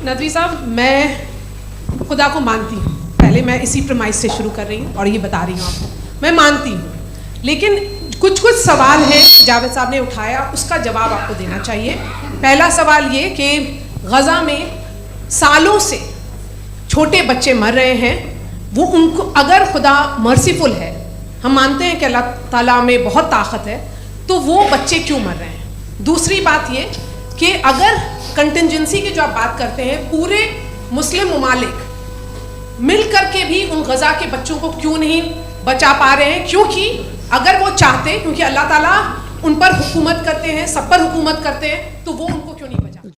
नदवी साहब, मैं खुदा को मानती हूँ, पहले मैं इसी प्रमाइस से शुरू कर रही हूँ और ये बता रही हूँ आपको, मैं मानती हूँ, लेकिन कुछ सवाल हैं जावेद साहब ने उठाया, उसका जवाब आपको देना चाहिए। पहला सवाल ये कि गज़ा में सालों से छोटे बच्चे मर रहे हैं, वो उनको अगर खुदा मर्सीफुल है, हम मानते हैं कि अल्लाह ताला में बहुत ताकत है, तो वो बच्चे क्यों मर रहे हैं। दूसरी बात ये कि अगर कंटिजेंसी की जो आप बात करते हैं, पूरे मुस्लिम ममालिक मिल करके भी उन गज़ा के बच्चों को क्यों नहीं बचा पा रहे हैं, क्योंकि अगर वो चाहते, क्योंकि अल्लाह ताला उन पर हुकूमत करते हैं, सब पर हुकूमत करते हैं, तो वो उनको क्यों नहीं बचा।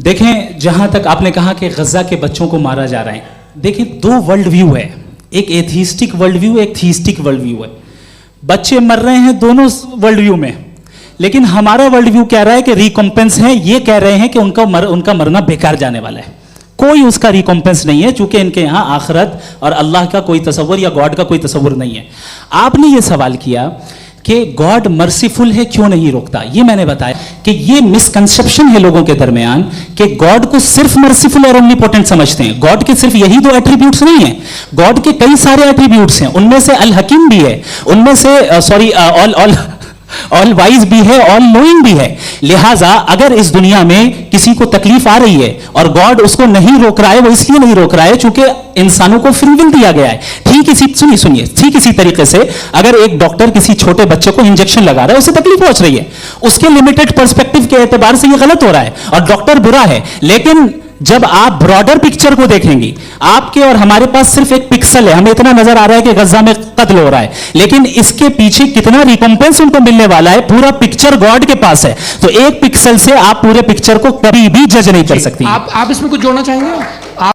देखें, जहां तक आपने कहा कि गज़ा के बच्चों को मारा जा रहा है, देखिए दो वर्ल्ड व्यू है, एक एथीस्टिक वर्ल्ड व्यू, एक थीस्टिक वर्ल्ड व्यू है। बच्चे मर रहे हैं दोनों वर्ल्ड व्यू में, लेकिन हमारा वर्ल्ड व्यू कह रहा है कि रिकॉम्पेंस है, ये कह रहे हैं कि उनका मरना बेकार जाने वाला है, कोई उसका रिकॉम्पेंस नहीं है, चूंकि इनके यहाँ आखिरत और अल्लाह का कोई तसव्वुर या गॉड का कोई तसव्वुर नहीं है। आपने ये सवाल किया कि गॉड मर्सीफुल है, क्यों नहीं रोकता, ये मैंने बताया कि ये मिसकंसेप्शन है लोगों के दरमियान कि गॉड को सिर्फ मर्सीफुल और ओमनीपोटेंट समझते हैं। गॉड के सिर्फ यही दो एट्रीब्यूट्स नहीं है, गॉड के कई सारे एट्रीब्यूट्स हैं, उनमें से अल हकीम भी है, उनमें से ऑल वाइज भी है, ऑल नोइंग भी है। लिहाजा अगर इस दुनिया में किसी को तकलीफ आ रही है और गॉड उसको नहीं रोक रहा है, वो इसलिए नहीं रोक रहा है चूंकि इंसानों को फ्री विल दिया गया है। ठीक इसी तरीके से अगर एक डॉक्टर किसी छोटे बच्चे को इंजेक्शन लगा रहा है, उसे तकलीफ पहुंच रही है, उसके लिमिटेड पर्सपेक्टिव के एतबार से ये गलत हो रहा है और डॉक्टर बुरा है, लेकिन जब आप ब्रॉडर पिक्चर को देखेंगे, आपके और हमारे पास सिर्फ एक पिक्सल है, हमें इतना नजर आ रहा है कि गज़ा में कत्ल हो रहा है, लेकिन इसके पीछे कितना रिकॉम्पेंस उनको मिलने वाला है, पूरा पिक्चर गॉड के पास है। तो एक पिक्सल से आप पूरे पिक्चर को कभी भी जज नहीं कर सकती। आप इसमें कुछ जोड़ना चाहेंगे?